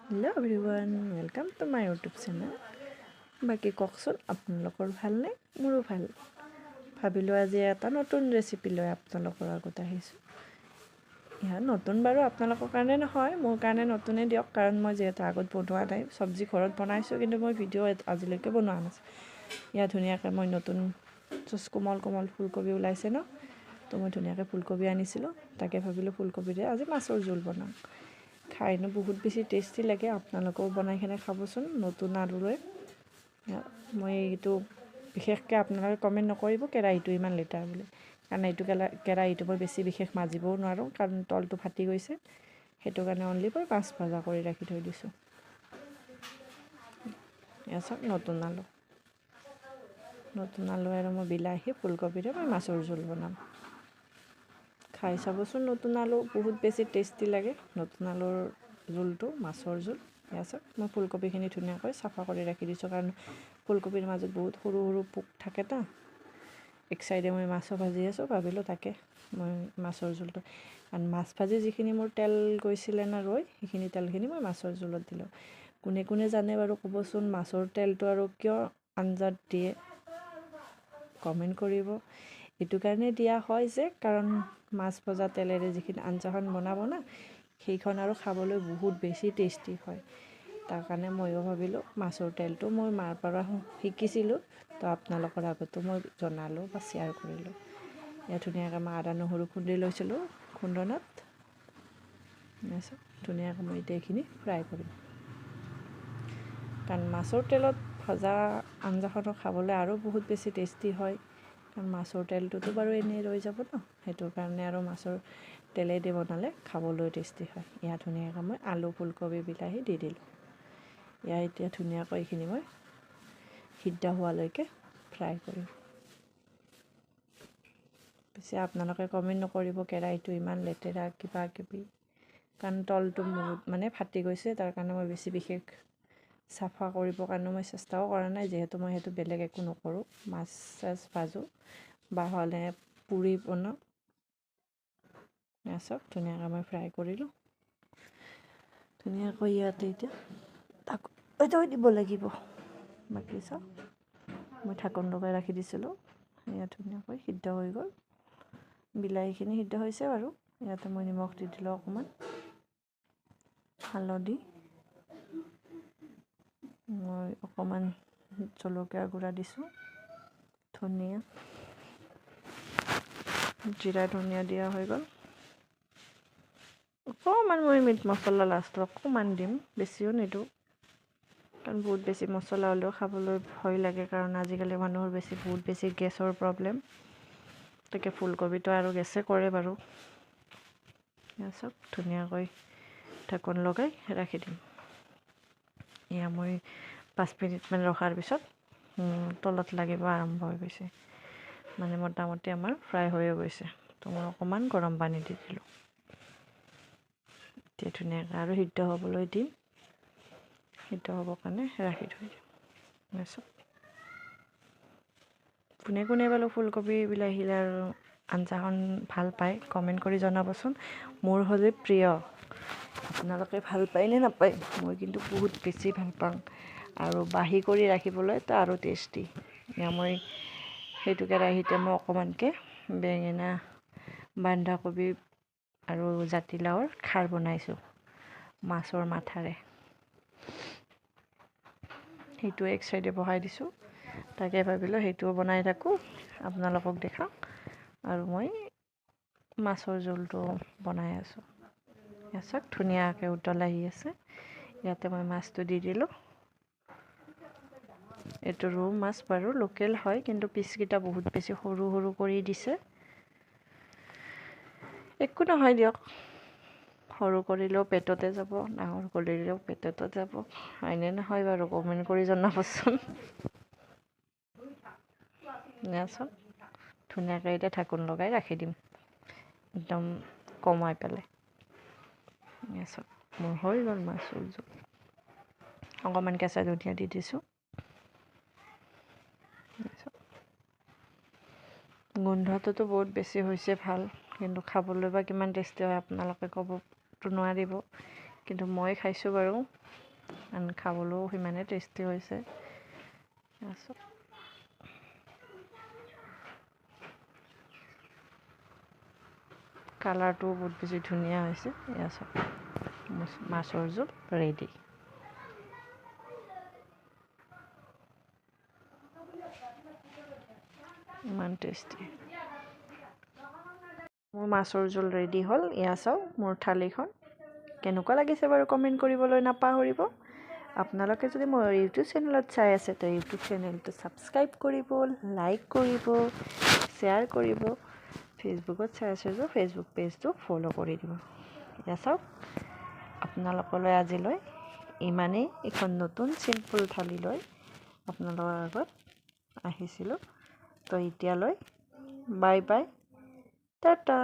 Hello' everyone, welcome to my YouTube channel. বাকী কওকচোন, আপোনালোকৰ ভালনে? মোৰো ভাল। ভাবিলোঁ আজি এটা নতুন ৰেচিপি লৈ আপোনালোকৰ আগত আহিছোঁ। ইয়াত নতুন বাৰু আপোনালোকৰ কাৰণে নহয়, মোৰ কাৰণে নতুনেই দিয়ক, কাৰণ মই যিহেতু আগত বনোৱা নাই। চব্জি ঘৰত বনাইছোঁ, কিন্তু মই ভিডিঅ' আজিলৈকে বনোৱা নাছিলোঁ। ইয়াত ধুনীয়াকৈ মই নতুন কোমল কোমল ফুলকবি ওলাইছে ন, তো মই ধুনীয়াকৈ ফুলকবি আনিছিলোঁ। তাকে ভাবিলোঁ ফুলকবিৰে আজি মাছৰ জোল বনাম। খাইনো বহুত বেছি টেষ্টি লাগে। আপোনালোকেও বনাই কিনে খাবচোন নতুন আলুৰে। মই এইটো বিশেষকৈ আপোনালোকে কমেণ্ট নকৰিব কেৰাহীটো ইমান লেতেৰা বুলি, কাৰণ এইটো কেৰাহীটো মই বেছি বিশেষ মাজিবও নোৱাৰোঁ, কাৰণ তলটো ফাটি গৈছে। সেইটো কাৰণে অনলি মই মাছ ভজা কৰি ৰাখি থৈ দিছোঁ। এয়া চাওক, নতুন আলু আৰু মই বিলাহী ফুলকবিৰে মই মাছৰ জোল বনাম। খাই চাবচোন, নতুন আলু বহুত বেছি টেষ্টি লাগে। নতুন আলুৰ জোলটো, মাছৰ জোল। এয়া চাওক, মই ফুলকবিখিনি ধুনীয়াকৈ চাফা কৰি ৰাখি দিছোঁ, কাৰণ ফুলকবিৰ মাজত বহুত সৰু সৰু পোক থাকে ন। এক চাইডে মই মাছো ভাজি আছোঁ, ভাবিলোঁ তাকে মই মাছৰ জোলটো, কাৰণ মাছ ভাজি যিখিনি মোৰ তেল গৈছিলে না ৰৈ, সেইখিনি তেলখিনি মই মাছৰ জোলত দিলোঁ। কোনে কোনে জানে বাৰু ক'বচোন, মাছৰ তেলটো আৰু কিয় আঞ্জাত দিয়ে, কমেণ্ট কৰিব। এইটো কাৰণে দিয়া হয় যে, কাৰণ মাছ ভজা তেলেৰে যিখিনি আঞ্জাখন বনাব না, সেইখন আৰু খাবলৈ বহুত বেছি টেষ্টি হয়। তাৰ কাৰণে ময়ো ভাবিলোঁ মাছৰ তেলটো মই মাৰ পৰা শিকিছিলোঁ, তো আপোনালোকৰ আগতো মই জনালোঁ বা শ্বেয়াৰ কৰিলোঁ। এয়া ধুনীয়াকৈ মই আদা নহৰু খুন্দি লৈছিলোঁ খুন্দনত। ধুনীয়াকৈ মই এতিয়া এইখিনি ফ্ৰাই কৰিম, কাৰণ মাছৰ তেলত ভজা আঞ্জাখনো খাবলৈ আৰু বহুত বেছি টেষ্টি হয়। কাৰণ মাছৰ তেলটোতো বাৰু এনেই ৰৈ যাব ন, সেইটো কাৰণে আৰু মাছৰ তেলেদি বনালে খাবলৈ টেষ্টি হয়। ইয়াত ধুনীয়াকৈ মই আলু ফুলকবি বিলাহী দি দিলোঁ। এতিয়া ধুনীয়াকৈ এইখিনি মই সিদ্ধ হোৱালৈকে ফ্ৰাই কৰিম। পিছে আপোনালোকে কমেণ্ট নকৰিব কেৰাহীটো ইমান লেতেৰা কিবা কিবি, কাৰণ তলটো বহুত ফাটি গৈছে। তাৰ কাৰণে মই বেছি বিশেষ চাফা কৰিবৰ কাৰণে মই চেষ্টাও কৰা নাই, যিহেতু মই সেইটো বেলেগ একো নকৰোঁ। মাছ চাছ ভাজোঁ বা হ'লে পুৰি বনাওঁ। চাওক, ধুনীয়াকৈ মই ফ্ৰাই কৰিলোঁ। ধুনীয়াকৈ ইয়াতে এতিয়া থৈ দিব লাগিব। বাকী চাওক, মই ঢাকন লগাই ৰাখি দিছিলোঁ। এয়া ধুনীয়াকৈ সিদ্ধ হৈ গ'ল। বিলাহীখিনি সিদ্ধ হৈছে বাৰু। ইয়াতে মই নিমখ দি দিলোঁ অকণমান, হালধি, মই অকণমান জলকীয়াৰ গুড়া দিছোঁ, ধনিয়া, জিৰা ধনিয়া দিয়া হৈ গ'ল। অকণমান মই মিট মছলা লাষ্টত অকণমান দিম, বেছিও নিদিওঁ, কাৰণ বহুত বেছি মছলা হ'লেও খাবলৈ ভয় লাগে, কাৰণ আজিকালি মানুহৰ বহুত বেছি গেছৰ প্ৰব্লেম। তাকে ফুলকবিটো আৰু গেছে কৰে বাৰু। চাওক, ধুনীয়াকৈ ঢাকন লগাই ৰাখি দিম। এয়া মই 5 মিনিটমান ৰখাৰ পিছত তলত লাগিব আৰম্ভ হৈ গৈছে, মোটামুটি আমাৰ ফ্ৰাই হৈয়ে গৈছে। তো মই অকণমান গৰম পানী দি দিলোঁ। এতিয়া ধুনীয়াকৈ আৰু সিদ্ধ হ'বলৈ দিম। সিদ্ধ হ'বৰ কাৰণে ৰাখি থৈ দিম। কোনে কোনে বাৰু ফুলকবি বিলাহীৰ আৰু আঞ্জাখন ভাল পায়, কমেণ্ট কৰি জনাবচোন। মোৰ হ'লে প্ৰিয়, আপোনালোকে ভাল পায় নে নাপায়? মই কিন্তু বহুত বেছি ভাল পাওঁ, আৰু বাঢ়ি কৰি ৰাখিবলৈতো আৰু টেষ্টি। মই সেইটো কেৰাহীতে মই অকণমানকৈ বেঙেনা, বন্ধাকবি আৰু জাতিলাওৰ খাৰ বনাইছোঁ মাছৰ মাথাৰে। সেইটো এক চাইডে বহাই দিছোঁ। তাকে ভাবিলোঁ সেইটোও বনাই থাকোঁ, আপোনালোকক দেখাওঁ, আৰু মই মাছৰ জোলটো বনাই আছোঁ। চাওক, ধুনীয়াকৈ উতল আহি আছে। ইয়াতে মই মাছটো দি দিলোঁ। এইটো ৰৌ মাছ বাৰু, লোকেল হয়, কিন্তু পিচকেইটা বহুত বেছি সৰু সৰু কৰি দিছে। একো নহয় দিয়ক, সৰু কৰিলেও পেটতে যাব, ডাঙৰ কৰিলেও পেটতে যাব, হয়নে নহয় বাৰু? কমেণ্ট কৰি জনাবচোন। চাওক, ধুনীয়াকৈ এতিয়া ঢাকোন লগাই ৰাখি দিম, একদম কমাই পেলাই। চাওক, মোৰ হৈ গ'ল মাছৰ জোল। অকণমান কেঁচা ধনিয়া দি দিছোঁ। গোন্ধটোতো বহুত বেছি হৈছে ভাল, কিন্তু খাবলৈ বা কিমান টেষ্টি হয় আপোনালোকে ক'বতো নোৱাৰিব, কিন্তু মই খাইছোঁ বাৰু, খাবলৈও সিমানে টেষ্টি হৈছে। কালাৰটো বহুত বেছি ধুনীয়া হৈছে। এয়া চাওক, মাছৰ জোল ৰেডি। ইমান টেষ্টি। মোৰ মাছৰ জোল ৰেডি হ'ল। এয়া চাওক মোৰ থালিখন। কেনেকুৱা লাগিছে বাৰু কমেণ্ট কৰিবলৈ নাপাহৰিব। আপোনালোকে যদি মোৰ ইউটিউব চেনেলত চাই আছে তো ইউটিউব চেনেলটো ছাবস্ক্ৰাইব কৰিব, লাইক কৰিব, শ্বেয়াৰ কৰিব। ফেচবুকত চাই আছে যদি ফেচবুক পেজটো ফ'ল' কৰি দিব। এয়া চাওক, আপোনালোকলৈ আজিলৈ ইমানেই এখন নতুন চিম্পুল থালি লৈ আপোনালোকৰ আগত আহিছিলোঁ। তো এতিয়ালৈ বাই বাই, টাটা।